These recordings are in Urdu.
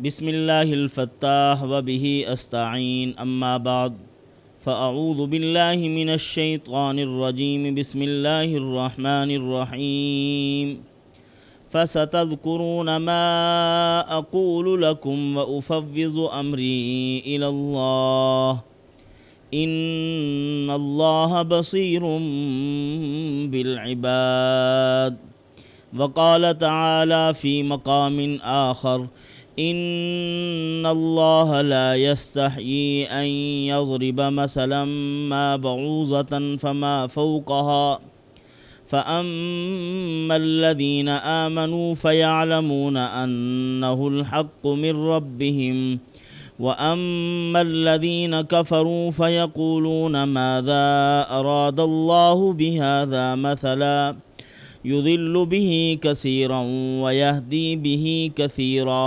بسم اللہ الفتاح وبہ استعین اما بعد فاعوذ باللہ من الشیطان الرجیم بسم اللہ الرحمن الرحیم فستذکرون ما اقول لکم وافوض امری الی اللہ ان اللہ بصیر بالعباد وقال تعالی فی مقام آخر ان اللہ لا يستحيي ان يضرب مثلا ما بعوضة فما فوقها فأما الذين آمنوا فيعلمون أنه الحق من ربهم وأما الذين كفروا فيقولون ماذا أراد الله بهذا مثلا يضل به كثيرا ويهدي به كثيرا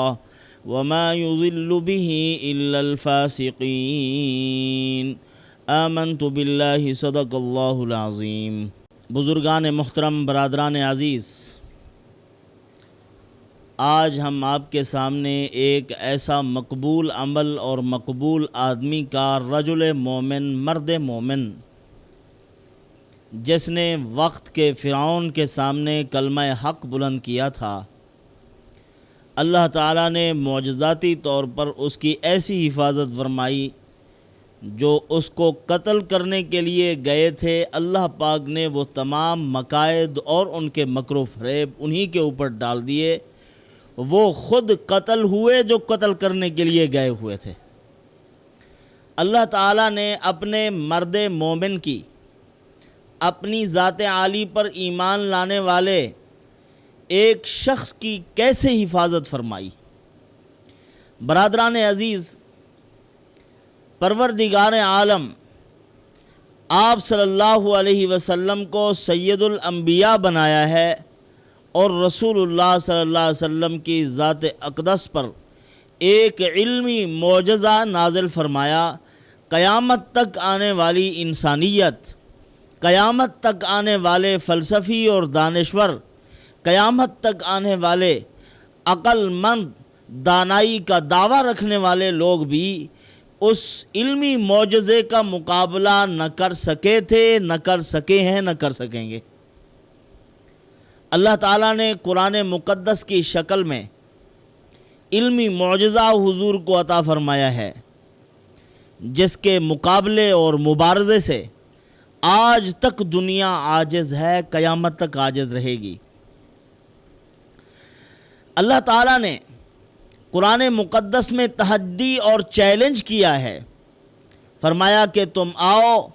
وما يضل به إلا الفاسقين آمنت بالله صدق اللہ العظیم۔ بزرگان محترم، برادران عزیز، آج ہم آپ کے سامنے ایک ایسا مقبول عمل اور مقبول آدمی کا رجل مومن، مرد مومن، جس نے وقت کے فرعون کے سامنے کلمہ حق بلند کیا تھا، اللہ تعالیٰ نے معجزاتی طور پر اس کی ایسی حفاظت فرمائی۔ جو اس کو قتل کرنے کے لیے گئے تھے، اللہ پاک نے وہ تمام مکائد اور ان کے مکر و فریب انہی کے اوپر ڈال دیے۔ وہ خود قتل ہوئے جو قتل کرنے کے لیے گئے ہوئے تھے۔ اللہ تعالیٰ نے اپنے مرد مومن کی، اپنی ذات عالی پر ایمان لانے والے ایک شخص کی کیسے حفاظت فرمائی۔ برادران عزیز، پروردگار عالم آپ صلی اللہ علیہ وسلم کو سید الانبیاء بنایا ہے اور رسول اللہ صلی اللہ علیہ وسلم کی ذات اقدس پر ایک علمی معجزہ نازل فرمایا۔ قیامت تک آنے والی انسانیت، قیامت تک آنے والے فلسفی اور دانشور، قیامت تک آنے والے عقل مند، دانائی کا دعویٰ رکھنے والے لوگ بھی اس علمی معجزے کا مقابلہ نہ کر سکے تھے، نہ کر سکے ہیں، نہ کر سکیں گے۔ اللہ تعالیٰ نے قرآن مقدس کی شکل میں علمی معجزہ حضور کو عطا فرمایا ہے، جس کے مقابلے اور مبارزے سے آج تک دنیا عاجز ہے، قیامت تک عاجز رہے گی۔ اللہ تعالیٰ نے قرآن مقدس میں تحدی اور چیلنج کیا ہے، فرمایا کہ تم آؤ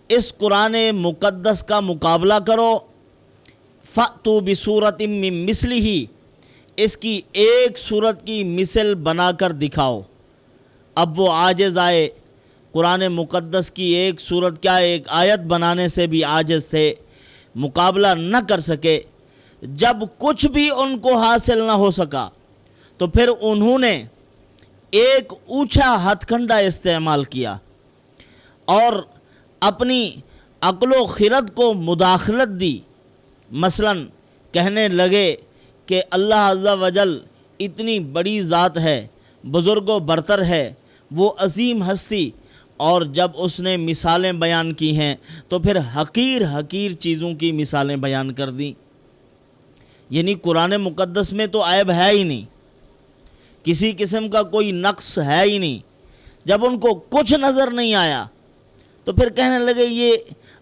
اس قرآن مقدس کا مقابلہ کرو، فَأْتُوا بِصُورَةٍ مِّن مِّثْلِهِ، اس کی ایک صورت کی مثل بنا کر دکھاؤ۔ اب وہ عاجز آئے، قرآن مقدس کی ایک صورت کیا ایک آیت بنانے سے بھی عاجز تھے، مقابلہ نہ کر سکے۔ جب کچھ بھی ان کو حاصل نہ ہو سکا تو پھر انہوں نے ایک اونچا ہتھ کنڈا استعمال کیا اور اپنی عقل و خرد کو مداخلت دی۔ مثلا کہنے لگے کہ اللہ عز و جل اتنی بڑی ذات ہے، بزرگ و برتر ہے، وہ عظیم ہستی، اور جب اس نے مثالیں بیان کی ہیں تو پھر حقیر چیزوں کی مثالیں بیان کر دیں۔ یعنی قرآن مقدس میں تو عیب ہے ہی نہیں، کسی قسم کا کوئی نقص ہے ہی نہیں۔ جب ان کو کچھ نظر نہیں آیا تو پھر کہنے لگے یہ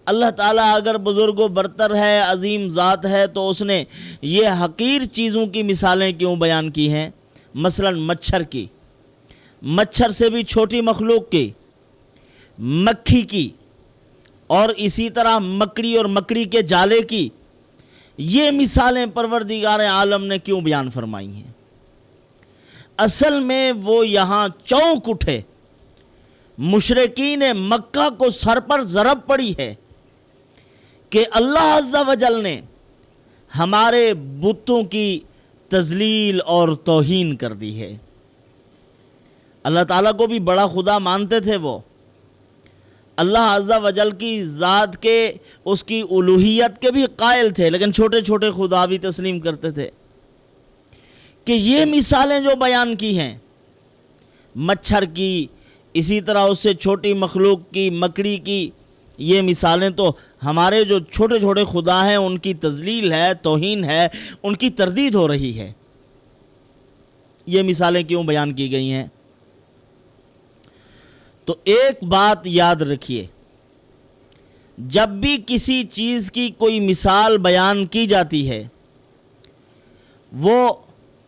اللہ تعالیٰ اگر بزرگ و برتر ہے، عظیم ذات ہے، تو اس نے یہ حقیر چیزوں کی مثالیں کیوں بیان کی ہیں؟ مثلا مچھر کی، مچھر سے بھی چھوٹی مخلوق کی، مکھی کی، اور اسی طرح مکڑی اور مکڑی کے جالے کی، یہ مثالیں پروردگار عالم نے کیوں بیان فرمائی ہیں؟ اصل میں وہ یہاں چونک اٹھے، مشرکین مکہ کو سر پر ضرب پڑی ہے کہ اللہ عز و جل نے ہمارے بتوں کی تذلیل اور توہین کر دی ہے۔ اللہ تعالیٰ کو بھی بڑا خدا مانتے تھے، وہ اللہ عز و جل کی ذات کے، اس کی الوہیت کے بھی قائل تھے، لیکن چھوٹے چھوٹے خدا بھی تسلیم کرتے تھے کہ یہ مثالیں جو بیان کی ہیں مچھر کی، اسی طرح اس سے چھوٹی مخلوق کی، مکڑی کی، یہ مثالیں تو ہمارے جو چھوٹے چھوٹے خدا ہیں ان کی تذلیل ہے، توہین ہے، ان کی تردید ہو رہی ہے۔ یہ مثالیں کیوں بیان کی گئی ہیں؟ تو ایک بات یاد رکھیے، جب بھی کسی چیز کی کوئی مثال بیان کی جاتی ہے وہ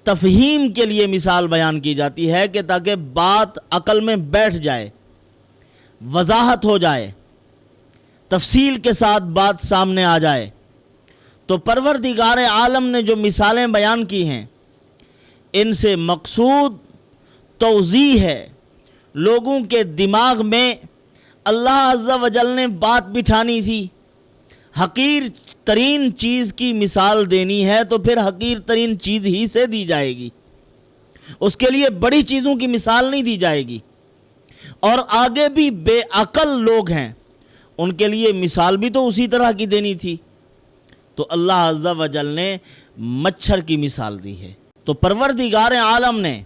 تفہیم کے لیے مثال بیان کی جاتی ہے کہ تاکہ بات عقل میں بیٹھ جائے، وضاحت ہو جائے، تفصیل کے ساتھ بات سامنے آ جائے۔ تو پروردگار عالم نے جو مثالیں بیان کی ہیں ان سے مقصود توضیح ہے، لوگوں کے دماغ میں اللہ عز و جل نے بات بٹھانی تھی۔ حقیر ترین چیز کی مثال دینی ہے تو پھر حقیر ترین چیز ہی سے دی جائے گی، اس کے لیے بڑی چیزوں کی مثال نہیں دی جائے گی۔ اور آگے بھی بے عقل لوگ ہیں، ان کے لیے مثال بھی تو اسی طرح کی دینی تھی۔ تو اللہ عز و جل نے مچھر کی مثال دی ہے۔ تو پروردگار عالم نے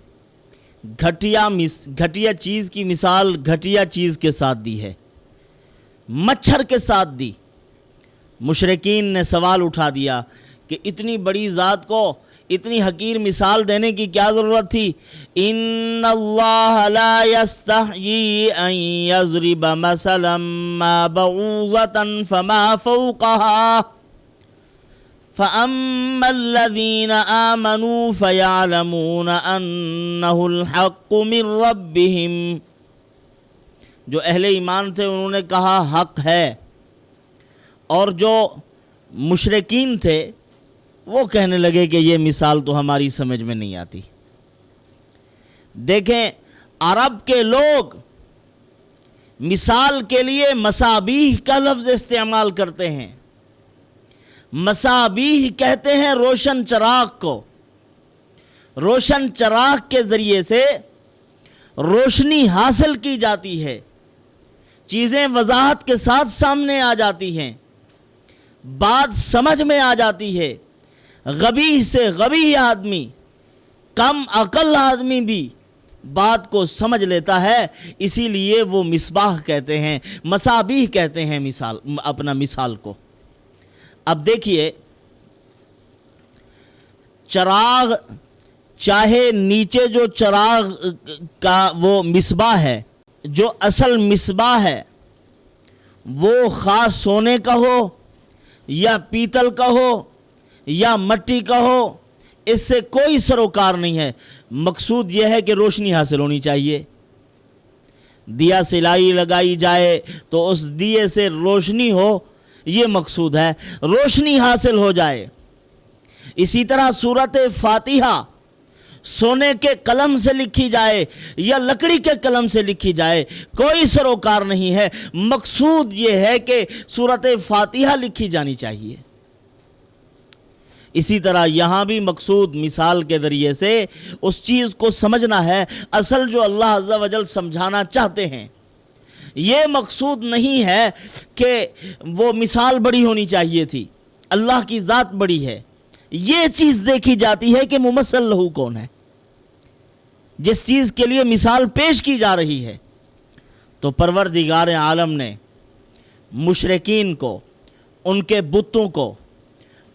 گھٹیا چیز کی مثال گھٹیا چیز کے ساتھ دی ہے، مچھر کے ساتھ دی۔ مشرکین نے سوال اٹھا دیا کہ اتنی بڑی ذات کو اتنی حقیر مثال دینے کی کیا ضرورت تھی؟ ان اللہ لا یستحیی ان یضرب مثلا ما بعوضۃ فما فوقها فَأَمَّا الَّذِينَ آمَنُوا فَيَعْلَمُونَ أَنَّهُ الْحَقُّ مِنْ رَبِّهِمْ۔ جو اہل ایمان تھے انہوں نے کہا حق ہے، اور جو مشرکین تھے وہ کہنے لگے کہ یہ مثال تو ہماری سمجھ میں نہیں آتی۔ دیکھیں، عرب کے لوگ مثال کے لیے مصابیح کا لفظ استعمال کرتے ہیں۔ مصابیح کہتے ہیں روشن چراغ کو۔ روشن چراغ کے ذریعے سے روشنی حاصل کی جاتی ہے، چیزیں وضاحت کے ساتھ سامنے آ جاتی ہیں، بات سمجھ میں آ جاتی ہے۔ غبی سے غبی آدمی، کم عقل آدمی بھی بات کو سمجھ لیتا ہے، اسی لیے وہ مصباح کہتے ہیں، مصابیح کہتے ہیں مثال کو۔ اب دیکھیے، چراغ، چاہے نیچے جو چراغ کا وہ مصباح ہے، جو اصل مصباح ہے وہ خاص سونے کا ہو یا پیتل کا ہو یا مٹی کا ہو، اس سے کوئی سروکار نہیں ہے۔ مقصود یہ ہے کہ روشنی حاصل ہونی چاہیے۔ دیا سلائی لگائی جائے تو اس دیے سے روشنی ہو، یہ مقصود ہے، روشنی حاصل ہو جائے۔ اسی طرح سورۃ فاتحہ سونے کے قلم سے لکھی جائے یا لکڑی کے قلم سے لکھی جائے، کوئی سروکار نہیں ہے۔ مقصود یہ ہے کہ سورۃ فاتحہ لکھی جانی چاہیے۔ اسی طرح یہاں بھی مقصود مثال کے ذریعے سے اس چیز کو سمجھنا ہے، اصل جو اللہ عز و جل سمجھانا چاہتے ہیں۔ یہ مقصود نہیں ہے کہ وہ مثال بڑی ہونی چاہیے تھی، اللہ کی ذات بڑی ہے۔ یہ چیز دیکھی جاتی ہے کہ ممثل لہو کون ہے، جس چیز کے لیے مثال پیش کی جا رہی ہے۔ تو پروردگار عالم نے مشرکین کو، ان کے بتوں کو،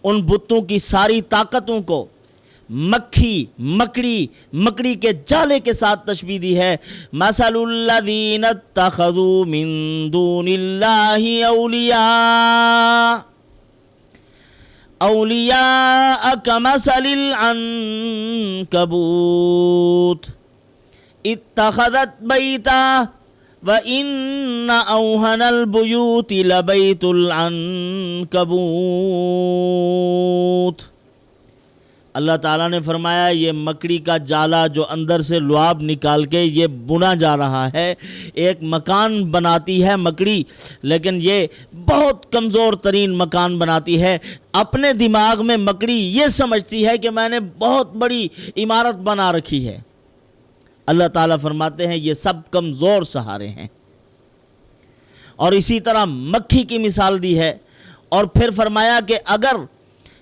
ان بتوں کی ساری طاقتوں کو مکڑی کے جالے کے ساتھ تشبیہ دی ہے۔ مثل الذین اتخذوا من دون اللہ اولیاء کمثل العنکبوت اتخذت بیتا وَإِنَّ أَوْهَنَ الْبُيُوتِ لَبَيْتُ الْعَنْكَبُوتِ۔ اللہ تعالیٰ نے فرمایا یہ مکڑی کا جالا جو اندر سے لعاب نکال کے یہ بنا جا رہا ہے، ایک مکان بناتی ہے مکڑی، لیکن یہ بہت کمزور ترین مکان بناتی ہے۔ اپنے دماغ میں مکڑی یہ سمجھتی ہے کہ میں نے بہت بڑی عمارت بنا رکھی ہے۔ اللہ تعالیٰ فرماتے ہیں یہ سب کمزور سہارے ہیں۔ اور اسی طرح مکھی کی مثال دی ہے، اور پھر فرمایا کہ اگر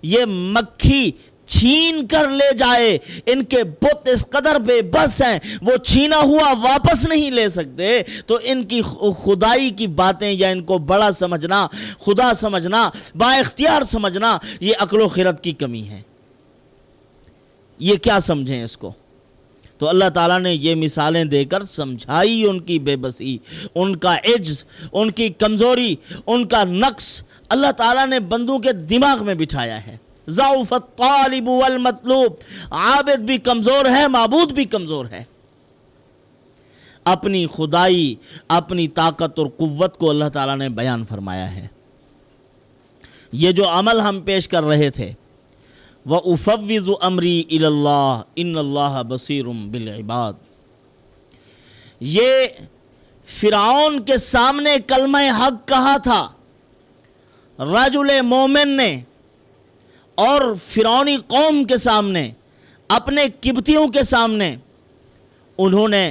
یہ مکھی چھین کر لے جائے. ان کے بت اس قدر بے بس ہیں وہ چھینا ہوا واپس نہیں لے سکتے. تو ان کی خدائی کی باتیں یا ان کو بڑا سمجھنا, خدا سمجھنا, با اختیار سمجھنا, یہ عقل و خرد کی کمی ہے. یہ کیا سمجھیں اس کو؟ تو اللہ تعالیٰ نے یہ مثالیں دے کر سمجھائی ان کی بے بسی, ان کا عجز, ان کی کمزوری, ان کا نقص اللہ تعالیٰ نے بندوں کے دماغ میں بٹھایا ہے. ضعف الطالب والمطلوب, عابد بھی کمزور ہے, معبود بھی کمزور ہے. اپنی خدائی, اپنی طاقت اور قوت کو اللہ تعالیٰ نے بیان فرمایا ہے. یہ جو عمل ہم پیش کر رہے تھے, وَأُفَوِّضُ أَمْرِي إِلَى اللَّهِ إِنَّ اللَّهَ بَصِيرٌ بِالْعِبَادِ, یہ فرعون کے سامنے کلمہ حق کہا تھا رجل مومن نے, اور فرعونی قوم کے سامنے, اپنے قبطیوں کے سامنے انہوں نے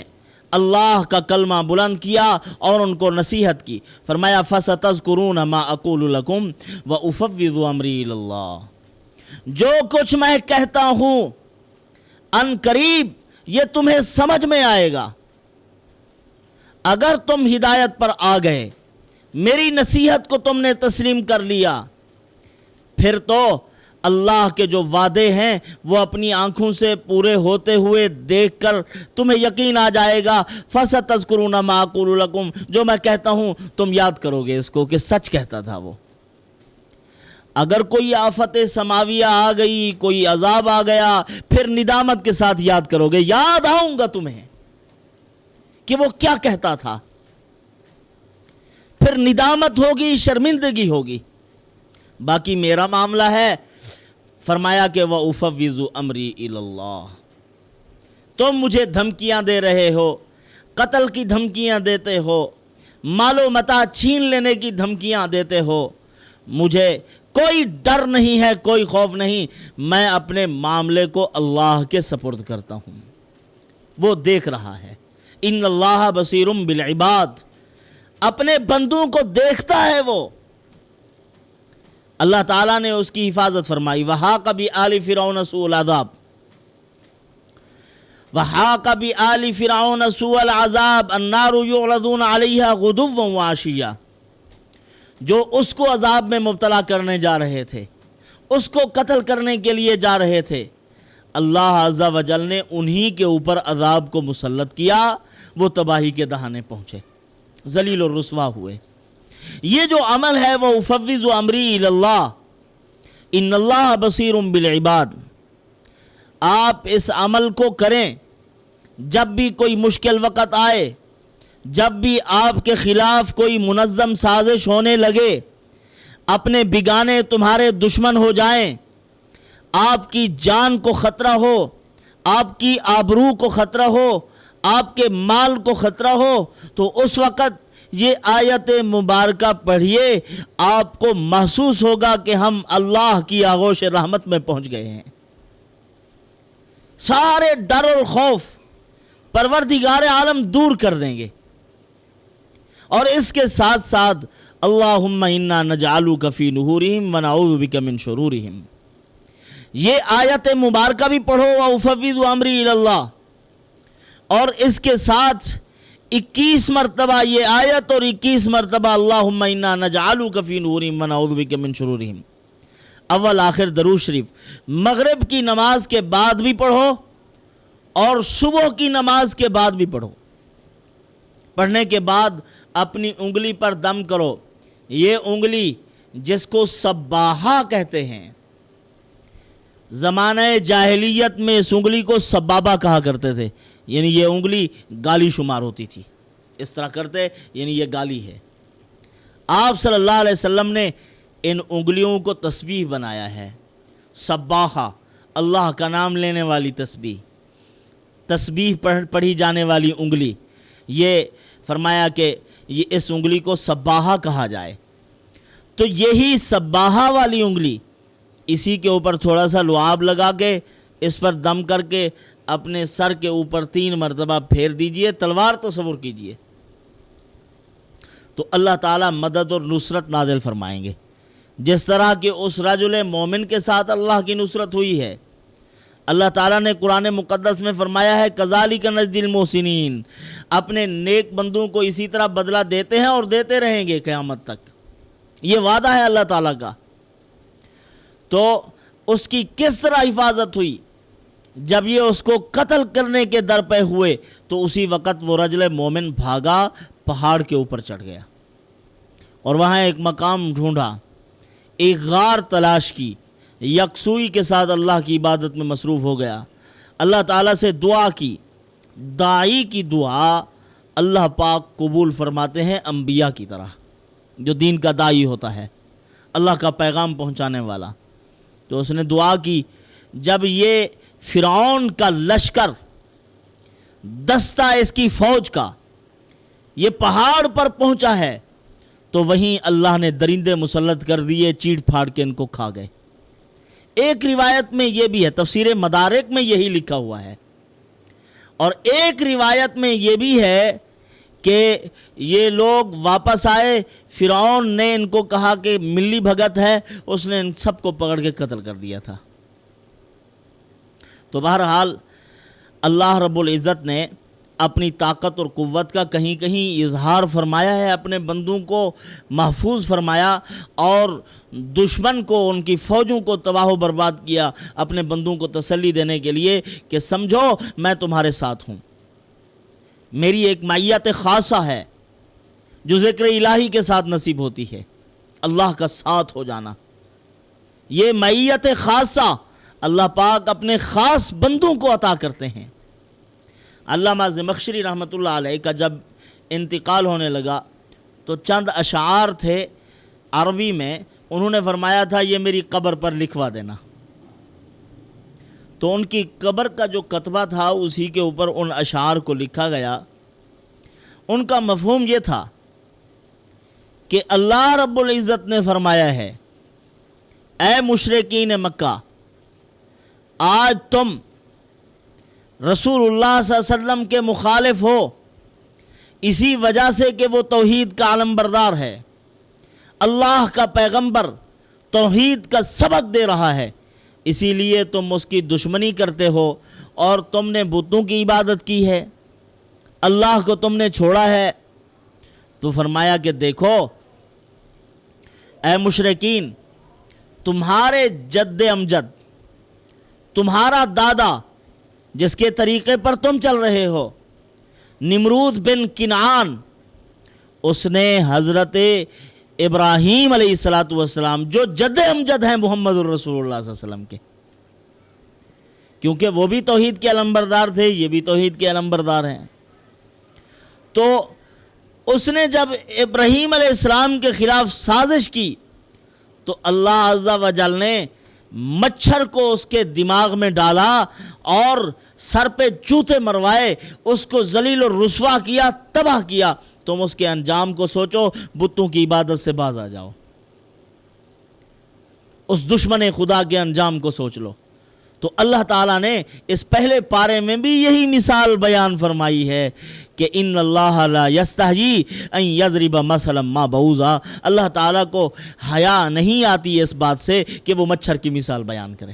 اللہ کا کلمہ بلند کیا اور ان کو نصیحت کی. فرمایا فَسَتَذْكُرُونَ مَا أَقُولُ لَكُمْ وَأُفَوِّضُ أَمْرِي إِلَى اللَّهِ, جو کچھ میں کہتا ہوں ان قریب یہ تمہیں سمجھ میں آئے گا. اگر تم ہدایت پر آ گئے, میری نصیحت کو تم نے تسلیم کر لیا, پھر تو اللہ کے جو وعدے ہیں وہ اپنی آنکھوں سے پورے ہوتے ہوئے دیکھ کر تمہیں یقین آ جائے گا. فَسَتَذْكُرُونَ مَا أَقُولُ لَكُمْ, جو میں کہتا ہوں تم یاد کرو گے اس کو کہ سچ کہتا تھا وہ. اگر کوئی آفت سماویہ آ گئی, کوئی عذاب آ گیا, پھر ندامت کے ساتھ یاد کرو گے, یاد آؤں گا تمہیں کہ وہ کیا کہتا تھا. پھر ندامت ہوگی, شرمندگی ہوگی. باقی میرا معاملہ ہے, فرمایا کہ وَأُفَوِّضُ أَمْرِي إِلَى اللَّهِ, تم مجھے دھمکیاں دے رہے ہو, قتل کی دھمکیاں دیتے ہو, مال و متاع چھین لینے کی دھمکیاں دیتے ہو, مجھے کوئی ڈر نہیں ہے, کوئی خوف نہیں. میں اپنے معاملے کو اللہ کے سپرد کرتا ہوں, وہ دیکھ رہا ہے. ان اللہ بصیر بالعباد, اپنے بندوں کو دیکھتا ہے وہ. اللہ تعالیٰ نے اس کی حفاظت فرمائی. وَحَاقَ بِآلِ فِرْعَوْنَ سُوءُ الْعَذَابِ, وَحَاقَ بِآلِ فِرْعَوْنَ سُوءُ الْعَذَابِ النَّارُ يُعْرَضُونَ عَلَيْهَا غُدُوًّا وَعَشِيًّا, جو اس کو عذاب میں مبتلا کرنے جا رہے تھے, اس کو قتل کرنے کے لیے جا رہے تھے, اللہ عز و جل نے انہی کے اوپر عذاب کو مسلط کیا. وہ تباہی کے دہانے پہنچے, ذلیل و رسوا ہوئے. یہ جو عمل ہے وہ اُفَوِّضُ أَمْرِي إِلَى اللَّهِ إِنَّ اللَّهَ بَصِيرٌ بِالْعِبَادِ, آپ اس عمل کو کریں جب بھی کوئی مشکل وقت آئے, جب بھی آپ کے خلاف کوئی منظم سازش ہونے لگے, اپنے بگانے تمہارے دشمن ہو جائیں, آپ کی جان کو خطرہ ہو, آپ کی آبرو کو خطرہ ہو, آپ کے مال کو خطرہ ہو, تو اس وقت یہ آیت مبارکہ پڑھیے, آپ کو محسوس ہوگا کہ ہم اللہ کی آغوش رحمت میں پہنچ گئے ہیں. سارے ڈر اور خوف پروردگار عالم دور کر دیں گے. اور اس کے ساتھ ساتھ اللہم انا نجعلک فی نحورہم ونعوذ بک من شرورہم, یہ آیت مبارکہ بھی پڑھو. وَأُفَوِّضُ أَمْرِي إِلَى اللَّهِ, اور اس کے ساتھ 21 مرتبہ یہ آیت اور 21 مرتبہ اللہم انا نجعلک فی نحورہم ونعوذ بک من شرورہم. اول آخر درود شریف مغرب کی نماز کے بعد بھی پڑھو اور صبح کی نماز کے بعد بھی پڑھو. پڑھنے کے بعد اپنی انگلی پر دم کرو. یہ انگلی جس کو سباہا کہتے ہیں, زمانہ جاہلیت میں اس انگلی کو سبابہ کہا کرتے تھے, یعنی یہ انگلی گالی شمار ہوتی تھی. اس طرح کرتے یعنی یہ گالی ہے. آپ صلی اللہ علیہ وسلم نے ان انگلیوں کو تسبیح بنایا ہے. سباہا, اللہ کا نام لینے والی تسبیح, تسبیح پڑھی جانے والی انگلی. یہ فرمایا کہ یہ اس انگلی کو سباہا کہا جائے. تو یہی سباہا والی انگلی, اسی کے اوپر تھوڑا سا لعاب لگا کے اس پر دم کر کے اپنے سر کے اوپر 3 مرتبہ پھیر دیجئے, تلوار تصور کیجئے, تو اللہ تعالیٰ مدد اور نصرت نازل فرمائیں گے. جس طرح کہ اس رجل مومن کے ساتھ اللہ کی نصرت ہوئی ہے, اللہ تعالیٰ نے قرآن مقدس میں فرمایا ہے کذالک نجزی المحسنین، اپنے نیک بندوں کو اسی طرح بدلہ دیتے ہیں اور دیتے رہیں گے قیامت تک، یہ وعدہ ہے اللہ تعالیٰ کا۔ تو اس کی کس طرح حفاظت ہوئی؟ جب یہ اس کو قتل کرنے کے در پہ ہوئے تو اسی وقت وہ رجل مومن بھاگا، پہاڑ کے اوپر چڑھ گیا اور وہاں ایک مقام ڈھونڈا، ایک غار تلاش کی، یکسوئی کے ساتھ اللہ کی عبادت میں مصروف ہو گیا، اللہ تعالیٰ سے دعا کی۔ داعی کی دعا اللہ پاک قبول فرماتے ہیں انبیاء کی طرح، جو دین کا داعی ہوتا ہے، اللہ کا پیغام پہنچانے والا۔ تو اس نے دعا کی، جب یہ فرعون کا لشکر، دستہ اس کی فوج کا یہ پہاڑ پر پہنچا ہے تو وہیں اللہ نے درندے مسلط کر دیے، چیڑ پھاڑ کے ان کو کھا گئے۔ ایک روایت میں یہ بھی ہے، تفسیر مدارک میں یہی لکھا ہوا ہے، اور ایک روایت میں یہ بھی ہے کہ یہ لوگ واپس آئے، فرعون نے ان کو کہا کہ ملی بھگت ہے، اس نے ان سب کو پکڑ کے قتل کر دیا تھا۔ تو بہرحال اللہ رب العزت نے اپنی طاقت اور قوت کا کہیں کہیں اظہار فرمایا ہے، اپنے بندوں کو محفوظ فرمایا اور دشمن کو، ان کی فوجوں کو تباہ و برباد کیا، اپنے بندوں کو تسلی دینے کے لیے کہ سمجھو میں تمہارے ساتھ ہوں۔ میری ایک معیت خاصہ ہے جو ذکر الہی کے ساتھ نصیب ہوتی ہے، اللہ کا ساتھ ہو جانا۔ یہ معیت خاصہ اللہ پاک اپنے خاص بندوں کو عطا کرتے ہیں۔ علامہ زمخشری رحمۃ اللہ علیہ کا جب انتقال ہونے لگا تو چند اشعار تھے عربی میں، انہوں نے فرمایا تھا یہ میری قبر پر لکھوا دینا۔ تو ان کی قبر کا جو کتبہ تھا اسی کے اوپر ان اشعار کو لکھا گیا۔ ان کا مفہوم یہ تھا کہ اللہ رب العزت نے فرمایا ہے، اے مشرکین مکہ، آج تم رسول اللہ صلی اللہ علیہ وسلم کے مخالف ہو، اسی وجہ سے کہ وہ توحید کا علم بردار ہے، اللہ کا پیغمبر توحید کا سبق دے رہا ہے، اسی لیے تم اس کی دشمنی کرتے ہو اور تم نے بتوں کی عبادت کی ہے، اللہ کو تم نے چھوڑا ہے۔ تو فرمایا کہ دیکھو اے مشرکین، تمہارے جد امجد، تمہارا دادا جس کے طریقے پر تم چل رہے ہو، نمرود بن کنعان، اس نے حضرت ابراہیم علیہ السلام جو جد امجد ہیں محمد الرسول اللہ صلی اللہ علیہ وسلم کے، کیونکہ وہ بھی توحید کے علمبردار تھے، یہ بھی توحید کے علمبردار ہیں، تو اس نے جب ابراہیم علیہ السلام کے خلاف سازش کی تو اللہ عز و جل نے مچھر کو اس کے دماغ میں ڈالا اور سر پہ چوتے مروائے، اس کو ذلیل و رسوا کیا، تباہ کیا۔ تم اس کے انجام کو سوچو، بتوں کی عبادت سے باز آ جاؤ، اس دشمن خدا کے انجام کو سوچ لو۔ تو اللہ تعالیٰ نے اس پہلے پارے میں بھی یہی مثال بیان فرمائی ہے کہ ان اللہ لا یستحیی ان یضرب مثلا ما بعوضہ، اللہ تعالیٰ کو حیا نہیں آتی اس بات سے کہ وہ مچھر کی مثال بیان کرے۔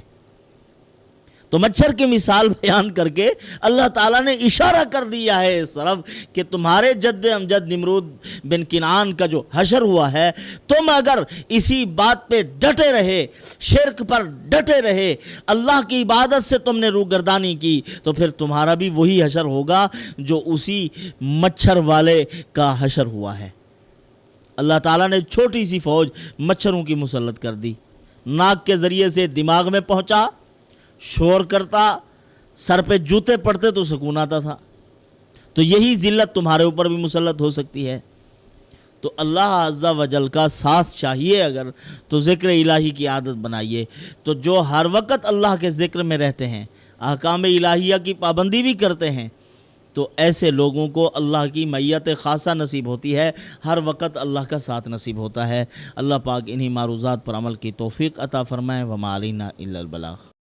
تو مچھر کی مثال بیان کر کے اللہ تعالیٰ نے اشارہ کر دیا ہے اس طرف کہ تمہارے جد امجد نمرود بن کنعان کا جو حشر ہوا ہے، تم اگر اسی بات پہ ڈٹے رہے، شرک پر ڈٹے رہے، اللہ کی عبادت سے تم نے روگردانی کی، تو پھر تمہارا بھی وہی حشر ہوگا جو اسی مچھر والے کا حشر ہوا ہے۔ اللہ تعالیٰ نے چھوٹی سی فوج مچھروں کی مسلط کر دی، ناک کے ذریعے سے دماغ میں پہنچا، شور کرتا، سر پہ جوتے پڑتے تو سکون آتا تھا۔ تو یہی ذلت تمہارے اوپر بھی مسلط ہو سکتی ہے۔ تو اللہ عز و جل کا ساتھ چاہیے اگر، تو ذکر الہی کی عادت بنائیے۔ تو جو ہر وقت اللہ کے ذکر میں رہتے ہیں، احکام الہیہ کی پابندی بھی کرتے ہیں، تو ایسے لوگوں کو اللہ کی معیت خاصہ نصیب ہوتی ہے، ہر وقت اللہ کا ساتھ نصیب ہوتا ہے۔ اللہ پاک انہی معروضات پر عمل کی توفیق عطا فرمائے۔ وما علینا الا البلاغ۔